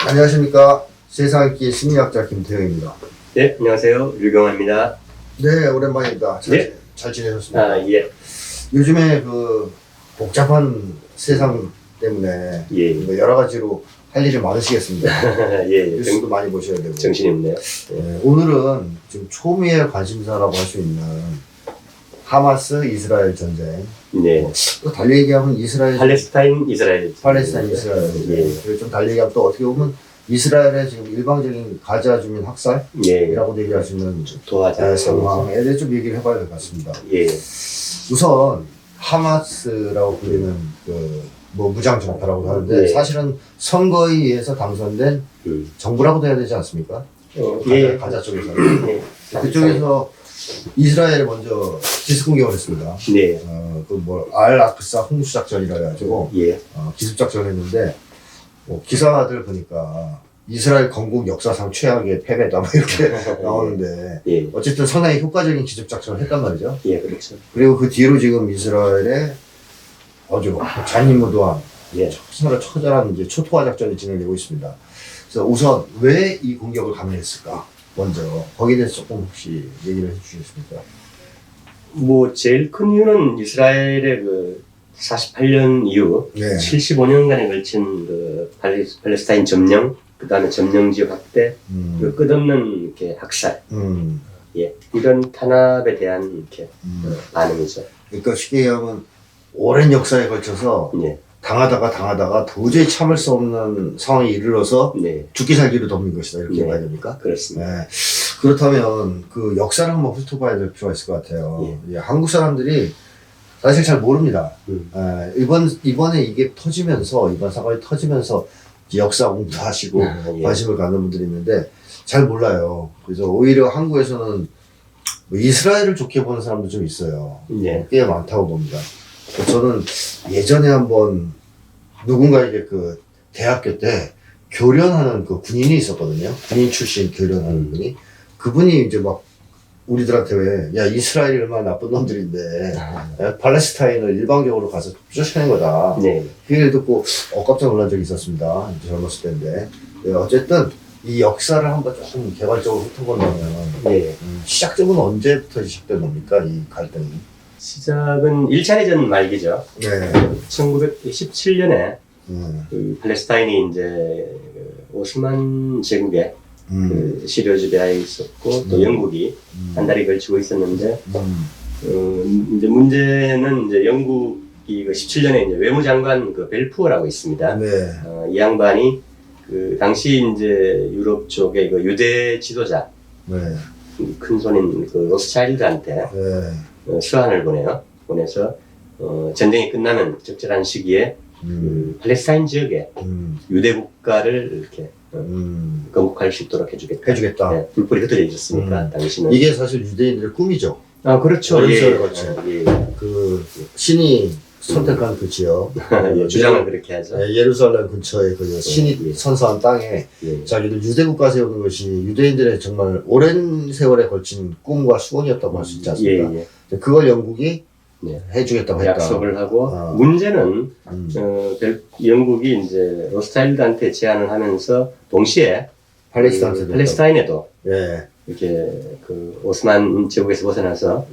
안녕하십니까. 세상있기 심리학자 김태형입니다. 네, 안녕하세요. 류경환입니다. 네, 오랜만입니다. 네. 잘 지내셨습니까? 아, 예. 요즘에 그 복잡한 세상 때문에 예. 뭐 여러 가지로 할 일이 많으시겠습니다. 예, 뉴스도 많이 보셔야 되고. 정신이 없네요. 네, 오늘은 지금 초미의 관심사라고 할 수 있는 하마스 이스라엘 전쟁. 네. 또 달리 얘기하면 이스라엘 팔레스타인, 이스라엘. 팔레스타인 이스라엘. 예. 그리고 좀 달리 얘기하면 또 어떻게 보면 이스라엘의 지금 일방적인 가자 주민 학살이라고 예. 얘기할 수 있는 도하자. 상황에 대해 좀 얘기를 해봐야 될 것 같습니다. 예. 우선 하마스라고 불리는 뭐 무장 정파라고 하는데 예. 사실은 선거에 의해서 당선된 정부라고도 해야 되지 않습니까? 예. 가자 쪽에서 예. 그쪽에서 이스라엘에 먼저 기습 공격을 했습니다. 네. 알-아크사 홍수작전이라 해가지고 예. 기습작전을 했는데 기사들 보니까 이스라엘 건국 역사상 최악의 패배다 뭐 이렇게 나오는데 예. 어쨌든 상당히 효과적인 기습작전을 했단 말이죠. 예, 그렇죠. 그리고 그 뒤로 지금 이스라엘의 아주 잔인무도한 예. 처절한 이제 초토화 작전이 진행되고 있습니다. 그래서 우선 왜 이 공격을 감행했을까? 먼저 거기에 대해서 조금 혹시 얘기를 해주시겠습니까? 뭐 제일 큰 이유는 이스라엘의 그 48년 이후 네. 75년간에 걸친 그 팔레스타인 점령, 그 다음에 점령 지역 확대, 그 끝없는 이렇게 학살, 예, 이런 탄압에 대한 이렇게 반응이죠. 그러니까 쉽게 얘기하면 오랜 역사에 걸쳐서 예. 당하다가 도저히 참을 수 없는 상황에 이르러서 네. 죽기 살기로 덮는 것이다 이렇게 네. 봐야 됩니까? 그렇습니다. 네. 그렇다면 그 역사를 한번 훑어봐야 될 필요가 있을 것 같아요. 예, 한국 사람들이 사실 잘 모릅니다. 이번에 이게 터지면서 이번 사건이 터지면서 역사 공부하시고 예. 관심을 갖는 분들이 있는데 잘 몰라요. 그래서 오히려 한국에서는 뭐 이스라엘을 좋게 보는 사람도 좀 있어요. 예. 꽤 많다고 봅니다. 저는 예전에 한번 누군가에게 그 대학교 때 교련하는 그 군인이 있었거든요. 군인 출신 교련하는 분이. 그분이 이제 막 우리들한테 왜, 야, 이스라엘이 얼마나 나쁜 놈들인데, 팔레스타인을 일방적으로 가서 쫓아낸 거다. 네. 그 얘기를 듣고, 깜짝 놀란 적이 있었습니다. 젊었을 때인데. 어쨌든, 이 역사를 한번 조금 개발적으로 훑어본다면, 예. 시작점은 언제부터 시작된 겁니까? 이 갈등이. 시작은 1차 대전 말기죠. 네. 1917년에 그 팔레스타인이 이제 그 오스만 제국의 그 시리아 지배하에 있었고 또 영국이 한 달이 걸치고 있었는데 이제 문제는 이제 영국이 그 17년에 이제 외무장관 그 벨푸어라고 있습니다. 네. 이 양반이 그 당시 이제 유럽 쪽의 그 유대 지도자 네. 큰 손인 그 로스차일드한테 네. 서한을 보내서 전쟁이 끝나면 적절한 시기에 그 팔레스타인 지역에 유대 국가를 이렇게 건국할 수 있도록 해주겠다. 네, 불법이 흩어져 있었으니까 당시는 이게 사실 유대인들의 꿈이죠. 아 그렇죠. 예. 예. 그 신이 선택한 그 지역, 예, 주장을 그렇게 하죠. 예루살렘 근처에 그 신이 예. 선서한 땅에 예. 자기들 유대 국가 세우는 것이 유대인들의 정말 오랜 세월에 걸친 꿈과 수원이었다고 할 수 있지 않습니까? 예. 그걸 영국이 네. 해주겠다고 했다. 약속을 하고 문제는 영국이 이제 로스차일드한테 제안을 하면서 동시에 팔레스타인에도 예. 이렇게 그 오스만 제국에서 벗어나서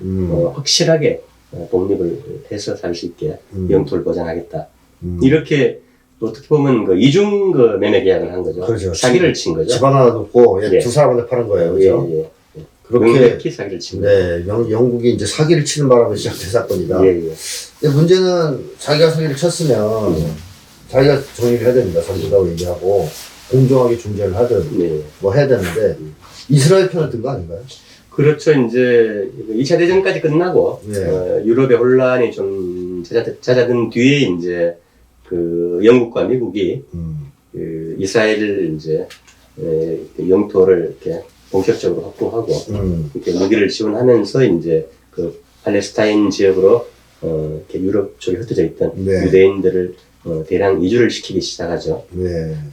확실하게 독립을 해서 살 수 있게 영토를 보장하겠다. 이렇게 어떻게 보면 그 이중 그 매매 계약을 한 거죠. 그렇죠. 사기를 친 거죠. 집 하나 놓고 예. 두 사람한테 파는 거예요. 그렇죠? 예. 그렇게 사기를 친 거예요. 네, 영국이 이제 사기를 치는 바람에 시작된 사건이다. 예. 근데 문제는 자기가 사기를 쳤으면 자기가 정리를 해야 됩니다. 사기라고 얘기하고 공정하게 중재를 하든 뭐 해야 되는데 이스라엘 편을 든 거 아닌가요? 그렇죠. 이제 2차 대전까지 끝나고 유럽의 혼란이 좀 잦아든 뒤에 이제 그 영국과 미국이 그 이스라엘을 이제 영토를 이렇게 본격적으로 확보하고 이렇게 무기를 지원하면서 이제 그 팔레스타인 지역으로 이렇게 유럽 쪽에 흩어져 있던 유대인들을 대량 이주를 시키기 시작하죠.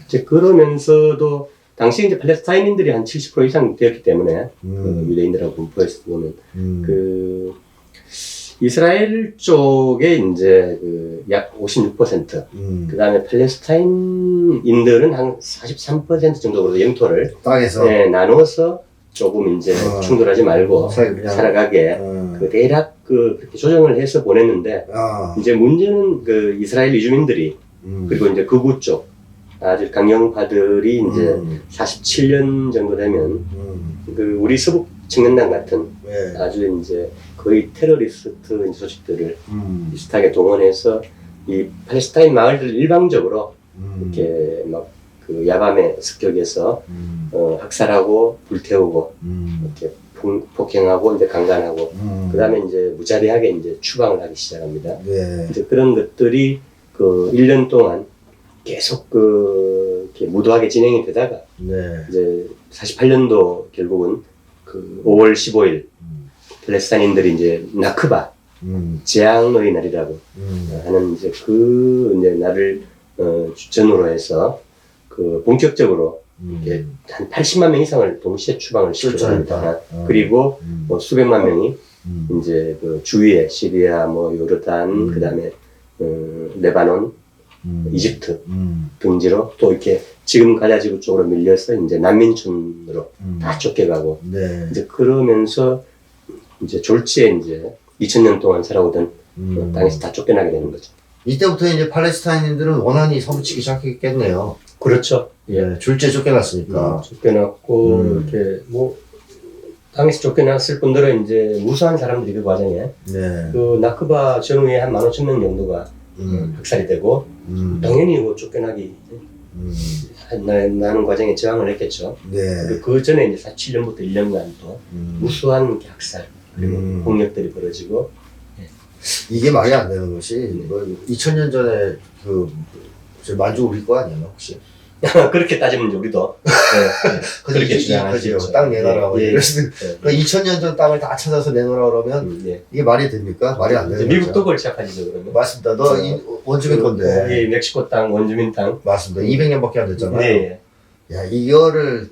이제 그러면서도 당시 이제 팔레스타인인들이 한 70% 이상 되었기 때문에 그 유대인들하고 분포해서 보면 그 이스라엘 쪽에 이제 그 약 56%, 그 다음에 팔레스타인인들은 한 43% 정도 영토를 땅에서 나눠서 조금 이제 충돌하지 말고 그냥, 살아가게 그 대략 그렇게 조정을 해서 보냈는데 이제 문제는 그 이스라엘 이주민들이 그리고 이제 극우 쪽 아주 강경파들이 이제 47년 정도 되면 그 우리 서북 청년단 같은 네. 아주 이제 거의 테러리스트 조직들을 비슷하게 동원해서 이 팔레스타인 마을들 일방적으로 이렇게 막 그 야밤에 습격해서 학살하고 불태우고 이렇게 폭행하고 이제 강간하고 그다음에 이제 무자비하게 이제 추방을 하기 시작합니다. 네. 이제 그런 것들이 그 1년 동안 계속 이렇게 무도하게 진행이 되다가 네. 이제 48년도 결국은 그 5월 15일 팔레스타인인들이 이제 나크바 재앙의 날이라고 하는 이제 그 이제 날을 전후로 해서 그 본격적으로 이렇게 한 80만 명 이상을 동시에 추방을 시켰습니다. 그리고 뭐 수백만 명이 이제 그 주위에 시리아, 뭐 요르단, 그다음에 레바논, 이집트 등지로 또 이렇게 지금 가자지구 쪽으로 밀려서 이제 난민촌으로 다 쫓겨가고 네. 이제 그러면서 이제 졸지에 이제 2000년 동안 살아오던 땅에서 다 쫓겨나게 되는 거죠. 이때부터 이제 팔레스타인인들은 원한이 서붙이기 시작했겠네요. 그렇죠. 예, 줄제 쫓겨났으니까. 쫓겨났고 이렇게 뭐 땅에서 쫓겨났을 뿐더러 이제 무수한 사람들이 그 과정에 네. 그 나크바 전후에 한 15,000명 정도가 학살이 되고 당연히 뭐 쫓겨나기 나는 과정에 저항을 했겠죠. 네. 그리고 그 전에 이제 47년부터 1년간 또 무수한 학살 그리고 폭력들이 벌어지고 이게 말이 안 되는 것이 뭐 2000년 전에 저 만주 우리 거 아니야 혹시? 그렇게 따지면 이제 우리도 그렇게 주장하죠. 땅 내놔라. 예, 예. 그래서 2000년 전 땅을 다 찾아서 내놓으라 그러면 이게 말이 됩니까? 말이 안 되는 거죠. 미국도 그걸 시작하죠 그러면. 맞습니다. 너 원주민 건데. 예, 멕시코 땅 원주민 땅. 맞습니다. 200년밖에 안 됐잖아요. 네. 야, 이거를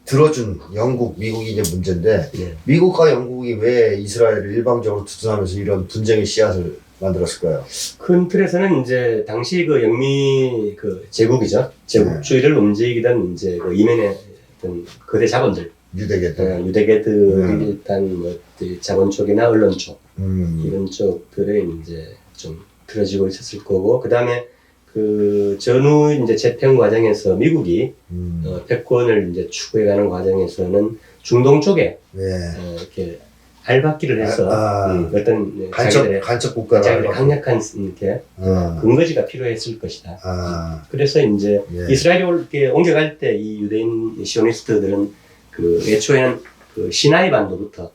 들어준 영국, 미국이 이제 문제인데 네. 미국과 영국이 왜 이스라엘을 일방적으로 투둔하면서 이런 분쟁의 씨앗을 만들었을까요? 큰 틀에서는 이제 당시 그 영미 그 제국이죠. 제국주의를 움직이던 이제 그 이면의 어떤 거대 자본들, 유대계들. 유대계들이 일단 뭐 자본 쪽이나 언론 쪽 이런 쪽들에 이제 좀 틀어지고 있었을 거고, 그 다음에 그 전후 이제 재평 과정에서 미국이 패권을 이제 추구해가는 과정에서는 중동 쪽에 네. 이렇게 알박기를 해서 어떤 간첩 국가를 자기들의 강력한 이렇게 근거지가 필요했을 것이다. 그래서 이제 이스라엘이 이렇게 옮겨갈 때 이 유대인 시오니스트들은 그 애초에는 그 시나이 반도부터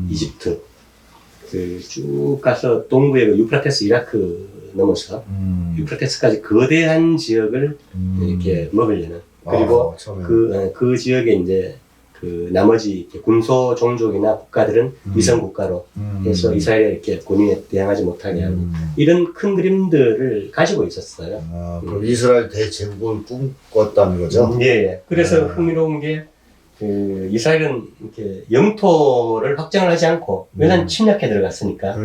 이집트 그 쭉 가서 동부의 그 유프라테스 이라크 넘어서 유프라테스까지 거대한 지역을 이렇게 먹으려는 그리고 그 지역에 이제 그 나머지 군소 종족이나 국가들은 위성 국가로 해서 이스라엘에 이렇게 군인에 대항하지 못하게 하고 이런 큰 그림들을 가지고 있었어요. 그럼 이스라엘 대제국을 꿈꿨다는 거죠? 예. 그래서 흥미로운 게 그 이스라엘은 이렇게 영토를 확정을 하지 않고 왜냐면 침략해 들어갔으니까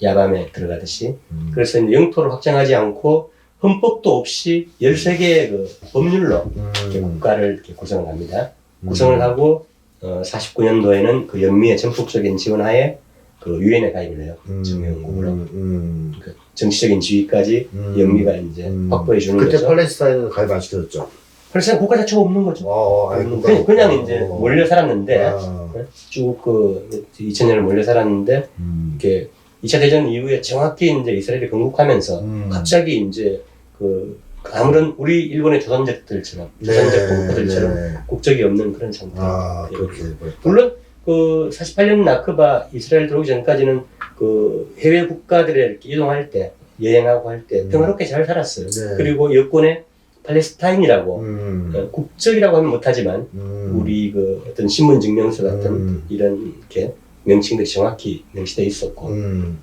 야밤에 들어가듯이 그래서 이제 영토를 확정하지 않고 헌법도 없이 13개의 그 법률로 이렇게 국가를 이렇게 구성을 합니다. 구성을 하고 49년도에는 그 영미의 전폭적인 지원하에 그 유엔에 가입을 해요. 정유연국으로. 그 정치적인 지위까지 영미가 이제 확보해 주는 그때 거죠. 그때 팔레스타인은 가입 안 시켜줬죠? 팔레스타인 국가 자체가 없는 거죠. 그냥 이제 몰려 살았는데 쭉 그 2000년을 몰려 살았는데 이렇게 2차 대전 이후에 정확히 이제 이스라엘이 건국하면서 갑자기 이제 그 아무런 우리 일본의 조선족들처럼 조선족 공포들처럼 국적이 없는 그런 상태. 물론 그 48년 나크바 이스라엘 들어오기 전까지는 그 해외 국가들에 이렇게 이동할 때 여행하고 할 때 평화롭게 잘 살았어요. 그리고 여권에 팔레스타인이라고 국적이라고 하면 못하지만 우리 그 어떤 신분 증명서 같은 이런 이렇게 명칭들이 정확히 명시돼 있었고.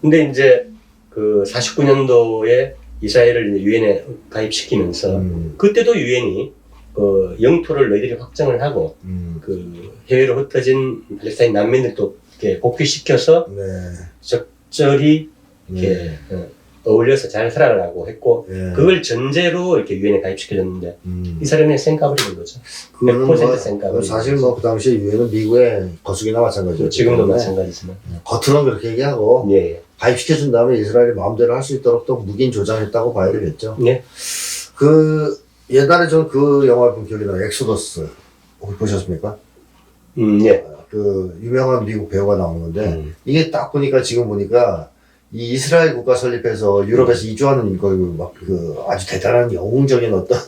근데 이제 그 49년도에 이스라엘을 유엔에 가입시키면서 그때도 유엔이 그 영토를 너희들이 확정을 하고 그 해외로 흩어진 팔레스타인 난민들도 이렇게 복귀시켜서 적절히 이렇게 예. 어울려서 잘 살아가라고 했고 예. 그걸 전제로 이렇게 유엔에 가입시켜줬는데 이 사람이 쌩까버리는 거죠. 그거는 100% 쌩까버리는 사실 거죠. 뭐 그 당시에 유엔은 미국의 거수기나 마찬가지였죠. 지금도 마찬가지지만. 겉으로는 그렇게 얘기하고 예. 가입시켜준 다음에 이스라엘이 마음대로 할 수 있도록 또 묵인 조장했다고 봐야 되겠죠. 예. 옛날에 전 그 영화를 본 기억이 나요. 엑소더스. 혹시 보셨습니까? 예. 그 유명한 미국 배우가 나오는데 이게 딱 보니까 지금 보니까 이 이스라엘 국가 설립해서 유럽에서 이주하는 걸 막 아주 대단한 영웅적인 어떤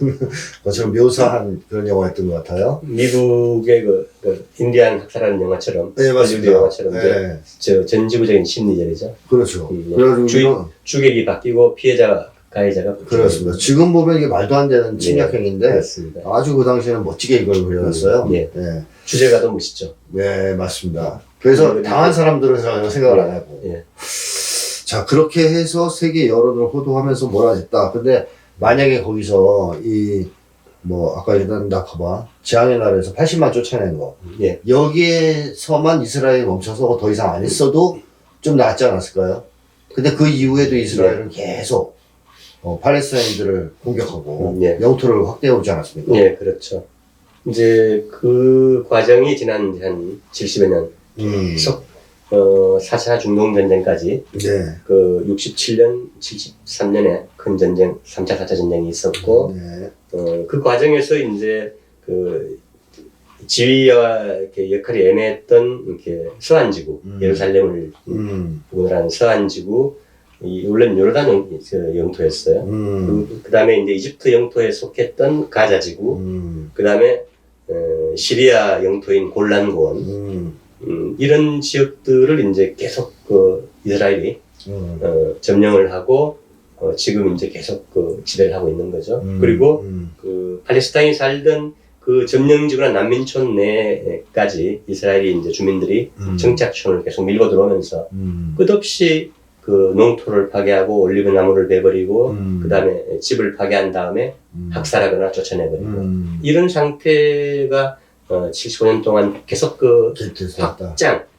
것처럼 묘사한 그런 영화였던 것 같아요. 미국의 그 인디안 학살하는 영화처럼, 네, 맞습니다. 할리우드 영화처럼 네. 저 전지구적인 심리전이죠. 그렇죠. 네. 그래가지고 주객이 바뀌고 피해자가 가해자가 그렇습니다. 지금 보면 이게 말도 안 되는 침략행위인데 그렇습니다. 아주 그 당시에는 멋지게 이걸 그려놨어요. 예. 네. 주제가 더 멋있죠. 네, 맞습니다. 그래서 당한 사람들은 전혀 생각을 안 하고. 예. 자, 그렇게 해서 세계 여론을 호도하면서 몰아냈다. 근데 만약에 거기서 아까 얘기한 나카바, 재앙의 나라에서 80만 쫓아낸 거. 예. 여기에서만 이스라엘이 멈춰서 더 이상 안 했어도 좀 낫지 않았을까요? 근데 그 이후에도 이스라엘은 계속 팔레스타인들을 공격하고 예. 영토를 확대해 오지 않았습니까? 예, 그렇죠. 이제 그 과정이 지난 한 70여 년, 계속 4차 중동전쟁까지 네. 그 67년, 73년에 큰 전쟁, 3차, 4차 전쟁이 있었고, 네. 그 과정에서 이제 그 지위와 이렇게 역할이 애매했던 이렇게 서한지구, 예루살렘을 오늘한 서한지구, 원래는 요르단 영토였어요. 그 다음에 이제 이집트 영토에 속했던 가자지구, 그 다음에 시리아 영토인 골란고원, 이런 지역들을 이제 계속 이스라엘이 점령을 하고 지금 이제 계속 지배를 하고 있는 거죠. 그리고 그 팔레스타인이 살던 그 점령지구나 난민촌 내까지 이스라엘이 이제 주민들이 정착촌을 계속 밀고 들어오면서 끝없이 그 농토를 파괴하고 올리브 나무를 베버리고 그 다음에 집을 파괴한 다음에 학살하거나 쫓아내버리고 이런 상태가 75년 동안 계속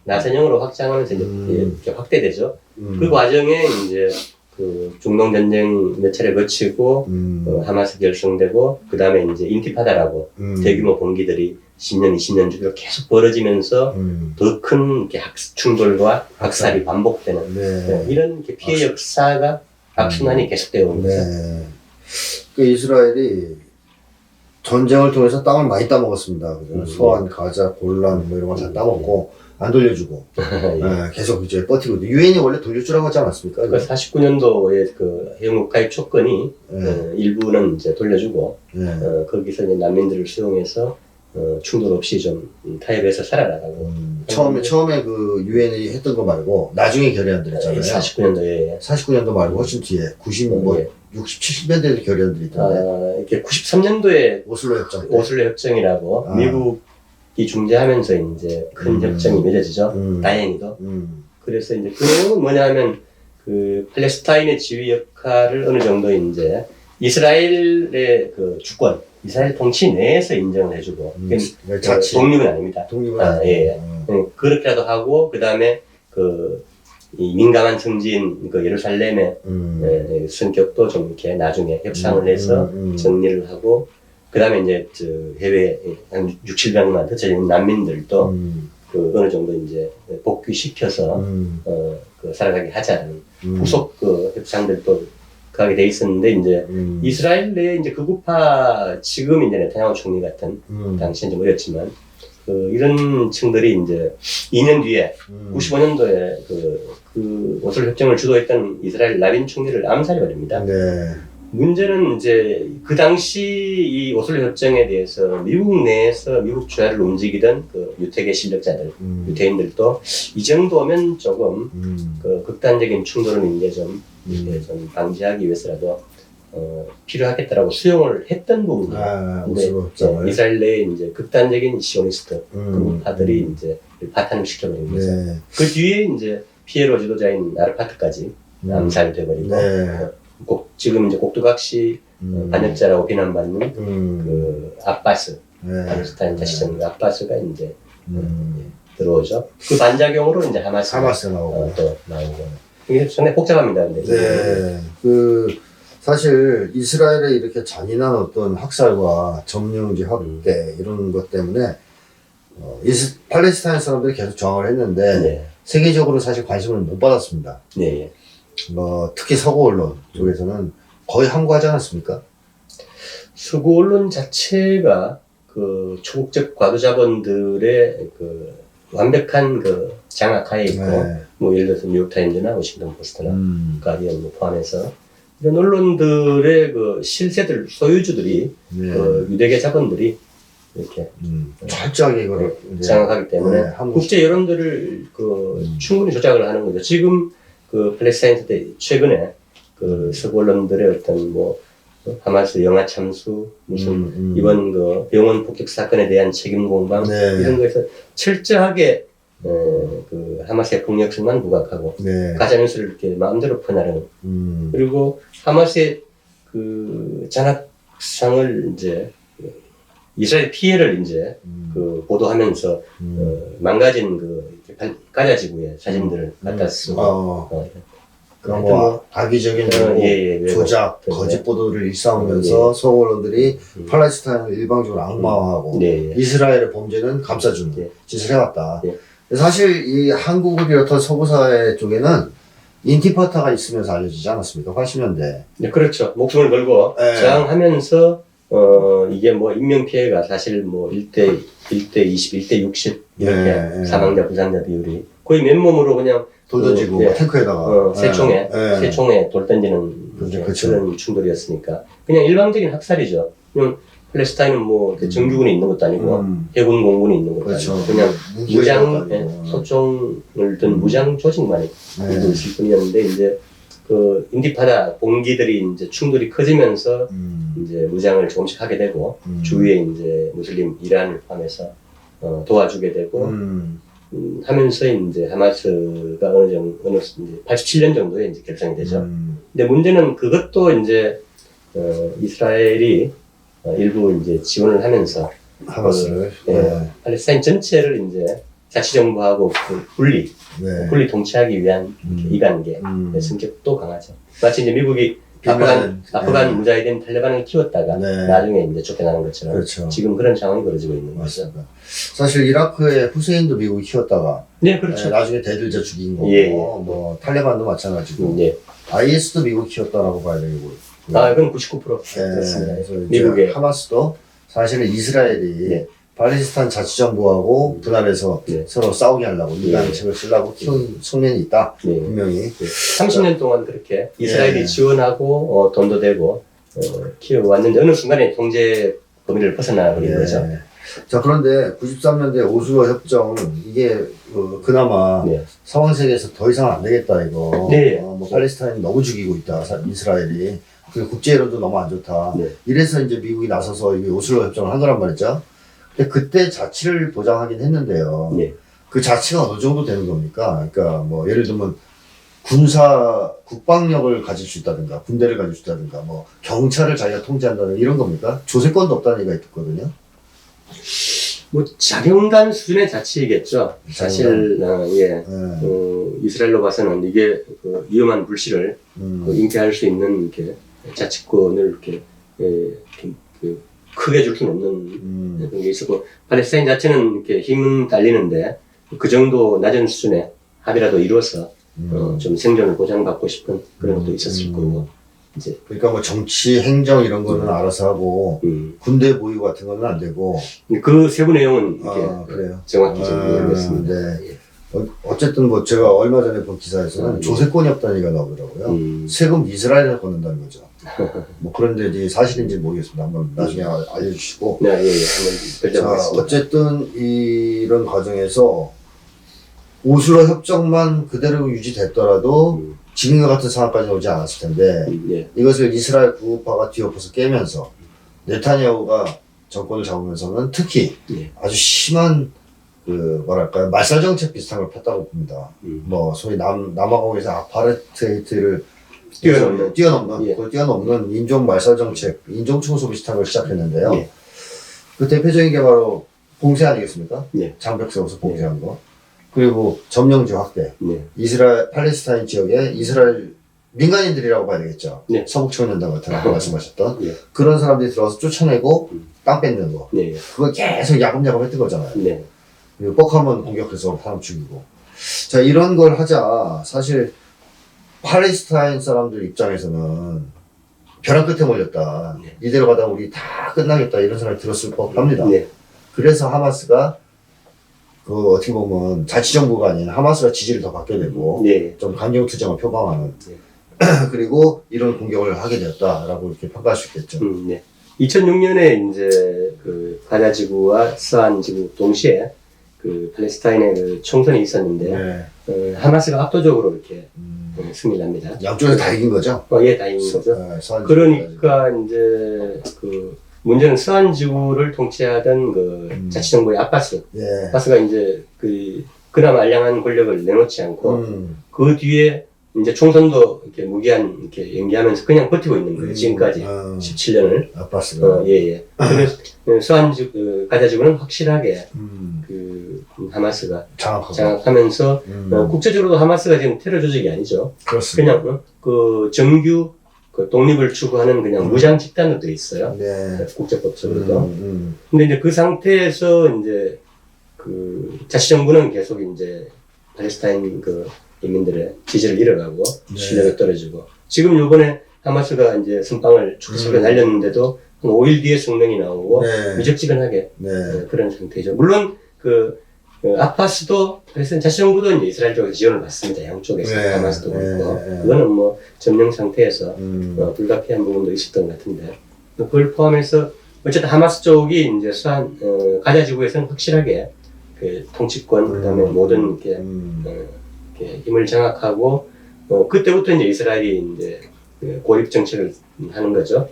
나선형으로 확장하면서 이제 이렇게 확대되죠. 그 과정에 이제 그 중동전쟁 몇 차례 거치고 하마스 결성되고 그 다음에 이제 인티파다라고 대규모 봉기들이 10년, 20년 주기로 계속 벌어지면서 더 큰 충돌과 학살이 반복되는 네. 이런 피해 역사가 악순환이 계속되어 온 거죠. 네. 그 이스라엘이 전쟁을 통해서 땅을 많이 따먹었습니다. 소환, 가자, 골란 뭐 이런 거 다 따먹고 안 돌려주고 네, 계속 이제 버티고 유엔이 원래 돌려주라고 하지 않았습니까? 그 49년도에 그 회원국 가입 조건이 일부는 이제 돌려주고 거기서 이제 난민들을 수용해서 충돌 없이 좀 타협해서 살아라라고. 처음에 그 유엔이 했던 거 말고 나중에 결의안들 있잖아요. 49년도에 49년도 말고 훨씬 뒤에 60, 70년대에 결의안들이 있던데. 이렇게 93년도에 오슬로 협정. 오슬로 협정이라고 미국이 중재하면서 이제 큰 협정이 맺어지죠. 다행히도. 그래서 이제 그 내용은 뭐냐면 그 팔레스타인의 지휘 역할을 어느 정도 이제 이스라엘의 그 주권, 이스라엘 통치 내에서 인정을 해주고, 독립은 아닙니다. 독립은 아니고. 예. 그렇게라도 하고, 그 다음에 이 민감한 성지인 그 예루살렘의 성격도 좀 이렇게 나중에 협상을 해서 정리를 하고, 그 다음에 이제 해외 한 6, 700만 흩어진 난민들도 그 어느 정도 이제 복귀시켜서 살아가게 하자는 후속 협상들도 가게 돼 있었는데 이제 이스라엘 내에 이제 극우파 지금 이제 네타냐후 총리 같은 당시엔 좀 어렸지만 이런 층들이 이제 2년 뒤에 95년도에 그 오슬로 협정을 주도했던 이스라엘 라빈 총리를 암살해 버립니다. 네. 문제는 이제 그 당시 이 오슬로 협정에 대해서 미국 내에서 미국 주화를 움직이던 그 유태계 실력자들, 유태인들도 이 정도면 조금 그 극단적인 충돌은 이제 좀 방지하기 위해서라도 필요하겠다라고 수용을 했던 부분이에요. 근데 이스라엘 내에 이제 극단적인 시오니스트 그룹파들이 이제 파탄을 시켜버린 거죠. 네. 그 뒤에 이제 피에로 지도자인 아르파트까지 암살돼버리고 지금 이제 꼭두각시 반역자라고 비난받는 그 아바스 팔레스타인 자치정부 아바스가 이제 들어오죠. 그 반작용으로 이제 하마스가 나오고 또 나오고. 이게 상당히 복잡합니다. 근데. 네. 사실 이스라엘의 이렇게 잔인한 어떤 학살과 점령지 확대 이런 것 때문에 팔레스타인 사람들이 계속 저항을 했는데 네. 세계적으로 사실 관심을 못 받았습니다. 네. 특히 서구 언론 쪽에서는 거의 항거하지 않았습니까? 서구 언론 자체가 그 초국적 과도자본들의 그 완벽한 그 장악하에 있고, 네. 뭐 예를 들어서 뉴욕타임즈나 워싱턴 포스트나 가디언 포함해서 이런 언론들의 그 실세들 소유주들이 네. 그 유대계 자본들이 이렇게 철저하게 이거를 장악하기 때문에 네, 국제 여론들을 그 충분히 조작을 하는 거죠. 지금 그 팔레스타인 때 최근에 그 서구 언론들의 어떤 뭐 하마스 영아 참수 무슨 이번 그 병원 폭격 사건에 대한 책임 공방 네. 이런 거에서 철저하게 그 하마스의 폭력성만 부각하고 네. 가짜 뉴스를 이렇게 마음대로 퍼나르는 그리고 하마스의 그 잔악상을 이제 이스라엘 피해를 이제 그 보도하면서 망가진 그 가자 지구의 사진들을 갖다 쓰고 그런 뭐 악의적인 조작, 거짓 보도를 일삼으면서 서구 언론들이 팔레스타인을 일방적으로 악마화하고 이스라엘의 범죄는 감싸주는 짓을 해왔다. 사실 이 한국을 비롯한 서구 사회 쪽에는 인티파타가 있으면서 알려지지 않았습니까? 80년대. 네, 그렇죠. 목숨을 걸고 저항하면서 이게 뭐 인명피해가 사실 뭐 1대 20, 1대 60 이렇게 사망자, 부상자 비율이 거의 맨몸으로 그냥 돌 던지고 탱크에다가 새총에 돌 던지는 그런 충돌이었으니까 그냥 일방적인 학살이죠. 그냥 팔레스타인은 뭐 정규군이 있는 것도 아니고 해군 공군이 있는 것도 아니고 그냥 무장 소총을 든 무장 조직만이 있을 뿐이었는데 이제 그 인티파다 봉기들이 이제 충돌이 커지면서 이제 무장을 조금씩 하게 되고 주위에 이제 무슬림 이란을 포함해서 도와주게 되고 하면서 이제 하마스가 어느 이제 87년 정도에 이제 결성이 되죠. 근데 문제는 그것도 이제 이스라엘이 일부 이제 지원을 하면서 하마스를 팔레스타인 전체를 이제 자치정부하고 그 분리 통치하기 위한 이관계 성격도 강하죠. 마치 이제 미국이 아프간 무자히딘 탈레반을 키웠다가 나중에 이제 쫓겨나는 것처럼 그렇죠. 지금 그런 상황이 벌어지고 있는 거죠. 사실 이라크의 후세인도 미국이 키웠다가 그렇죠. 나중에 대들자 죽인 거고 뭐 탈레반도 마찬가지고 IS도 미국 키웠다라고 봐야 되고 그건 99% 그렇습니다. 그래서 미국의 하마스도 사실은 이스라엘이 팔레스타인 자치정부하고 분할해서 서로 싸우게 하려고 이란책을 쓰려고 키운 측면이 있다. 분명히 30년 동안 그렇게 이스라엘이 지원하고 돈도 대고 키워왔는데 어느 순간에 통제 범위를 벗어나버린 거죠. 자, 그런데 93년대 오슬로 협정 이게 그나마 서방세계에서 더 이상 안 되겠다 이거 뭐 팔레스타인이 너무 죽이고 있다 이스라엘이 그리고 국제 여론도 너무 안 좋다 이래서 이제 미국이 나서서 이 오슬로 협정을 한 거란 말이죠. 근데 그때 자치를 보장하긴 했는데요. 그 자치가 어느 정도 되는 겁니까? 그러니까 뭐 예를 들면 국방력을 가질 수 있다든가 군대를 가질 수 있다든가 뭐 경찰을 자기가 통제한다든가 이런 겁니까? 조세권도 없다는 얘기가 있거든요. 뭐 자경단 수준의 자치이겠죠. 사실 이스라엘로 봐서는 이게 위험한 불씨를 인계할 수 있는 이렇게 자치권을 이렇게 크게 줄 수는 없는 그런 게 있었고 팔레스타인 자체는 이렇게 힘은 딸리는데 그 정도 낮은 수준의 합의라도 이루어서 좀 생존을 보장받고 싶은 그런 것도 있었을 거고 이제 그러니까 뭐 정치, 행정 이런 거는 알아서 하고 군대 보유 같은 거는 안 되고 그 세부 내용은 그래요. 정확히 좀 모르겠습니다. 어쨌든 뭐 제가 얼마 전에 본 기사에서는 조세권이 없다는 얘기가 나오더라고요. 세금 이스라엘에 걷는다는 거죠. 뭐 그런데 이제 사실인지 모르겠습니다. 한번 나중에 알려주시고. 한번 자, 어쨌든 이런 과정에서 오슬로 협정만 그대로 유지됐더라도 지금과 같은 상황까지 오지 않았을 텐데 이것을 이스라엘 구호파가 뒤엎어서 깨면서 네타냐후가 정권을 잡으면서는 특히 아주 심한 그 뭐랄까요 말살 정책 비슷한 걸 폈다고 봅니다. 뭐 소위 남아공에서 아파르테이트를 뛰어넘는 인종 말살 정책, 인종 청소 비슷한 걸 시작했는데요. 그 대표적인 게 바로 봉쇄 아니겠습니까? 장벽 세워서 봉쇄한 거. 그리고 점령지 확대, 네. 이스라엘 팔레스타인 지역에 이스라엘 민간인들이라고 봐야 되겠죠. 네. 서북청년단 같은 아까 말씀하셨던 네. 그런 사람들이 들어와서 쫓아내고 땅 뺏는 거. 네. 그걸 계속 야금야금 했던 거잖아요. 네. 그리고 뻑하면 공격해서 사람 죽이고. 자, 이런 걸 하자. 사실 팔레스타인 사람들 입장에서는 벼랑 끝에 몰렸다. 네. 이대로 가다 우리 다 끝나겠다. 이런 생각이 들었을 법합니다. 네. 그래서 하마스가 그 어떻게 보면 자치정부가 아닌 하마스가 지지를 더 받게 되고 네. 좀 강경투쟁을 표방하는 네. 그리고 이런 공격을 하게 되었다라고 이렇게 평가할 수 있겠죠. 네. 2006년에 이제 그 가자 지구와 스한 지구 동시에 그 팔레스타인의 그 총선이 있었는데 네. 하마스가 압도적으로 이렇게 승리를 합니다. 양쪽에서 다 이긴 거죠? 예, 다행인 거죠. 서한 그러니까 이제 그 문제는 스한 지구를 통치하던 그 자치정부의 예. 아바스가 이제 그 그나마 알량한 권력을 내놓지 않고 그 뒤에 이제 총선도 이렇게 무기한 이렇게 연기하면서 그냥 버티고 있는 거예요. 지금까지 17년을. 아바스가. 예. 그래서 스한 지구, 가자 지구는 확실하게 그 하마스가 장악하면서 국제적으로도 하마스가 지금 테러 조직이 아니죠. 그렇습니다. 그냥 그 정규 그 독립을 추구하는 그냥 무장 집단으로 돼 있어요. 네. 국제법적으로도. 근데 이제 그 상태에서 이제 그 자치정부는 계속 이제 팔레스타인 그 인민들의 지지를 잃어가고 실력이 떨어지고 지금 요번에 하마스가 이제 선빵을 축소하게 날렸는데도 한 5일 뒤에 성명이 나오고 미적지근하게 그런 상태죠. 물론 그 아바스도 그래서 자치정부도 이제 이스라엘 쪽에서 지원을 받습니다. 양쪽에서 하마스도 그렇고 그거는 뭐 점령 상태에서 불가피한 부분도 있었던 것 같은데 그걸 포함해서 어쨌든 하마스 쪽이 이제 수한 가자 지구에서는 확실하게 그 통치권 그다음에 모든 이렇게 힘을 장악하고 그때부터 이제 이스라엘이 이제 고립 정책을 하는 거죠.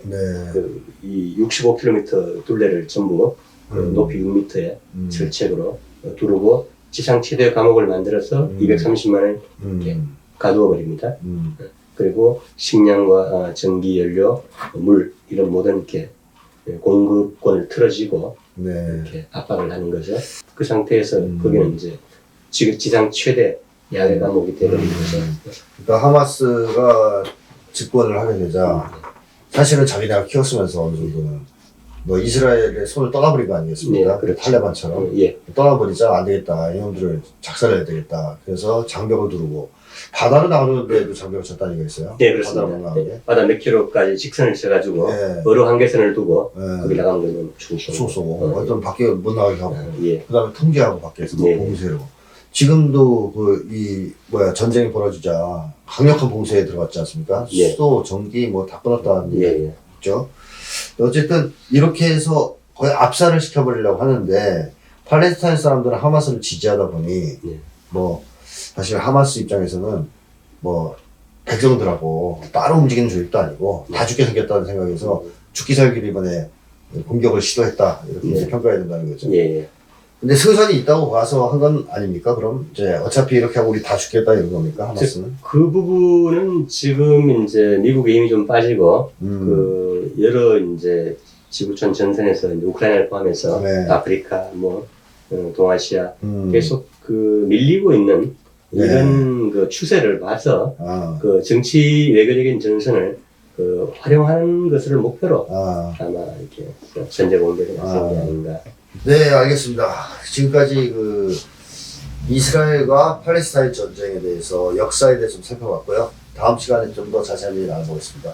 이 65km 둘레를 전부 높이 6m의 철책으로 두르고 지상 최대 감옥을 만들어서 230만을 이렇게 가두어 버립니다. 그리고 식량과 전기, 연료, 물 이런 모든 이렇게 공급권을 틀어지고 이렇게 압박을 하는 거죠. 그 상태에서 거기는 이제 지상 최대 야외 감옥이 되버린 거죠. 그러니까 하마스가 집권을 하게 되자 사실은 자기네가 키웠으면서 어느 정도는 뭐 이스라엘의 손을 떠나버린 거 아니겠습니까? 그렇죠. 탈레반처럼 떠나버리자 안 되겠다. 이놈들을 작살내야 되겠다. 그래서 장벽을 두르고 바다로 나오는데도 장벽을 쳤다는 얘기가 있어요. 네, 그렇습니다. 바다 몇 킬로까지 직선을 쳐가지고 어로 한계선을 두고 거기 나가는 거는 총 쏘고 어떤 밖에 못 나가게 하고 그다음에 통제하고 밖에서 네. 봉쇄로 지금도 전쟁이 벌어지자 강력한 봉쇄에 들어갔지 않습니까? 수도, 전기 뭐 다 끊었다는 얘기 있죠. 어쨌든 이렇게 해서 거의 압살을 시켜버리려고 하는데 팔레스타인 사람들은 하마스를 지지하다 보니 뭐 사실 하마스 입장에서는 뭐 백성들하고 따로 움직이는 조직도 아니고 다 죽게 생겼다는 생각에서 죽기 살기를 이번에 공격을 시도했다 이렇게 이제 평가해야 된다는 거죠. 근데 승산이 있다고 봐서 한 건 아닙니까? 그럼 이제 어차피 이렇게 하고 우리 다 죽겠다 이런 겁니까? 하마스는? 그 부분은 지금 이제 미국의 힘이 좀 빠지고 그 여러 이제 지구촌 전선에서 이제 우크라이나를 포함해서 아프리카 뭐 동아시아 계속 그 밀리고 있는 이런 그 추세를 봐서 그 정치 외교적인 전선을 그 활용하는 것을 목표로 아마 이렇게 전제 공격을 나선 게 아닌가. 네, 알겠습니다. 지금까지 그 이스라엘과 팔레스타인 전쟁에 대해서 역사에 대해서 좀 살펴봤고요. 다음 시간에 좀 더 자세히 알아보겠습니다.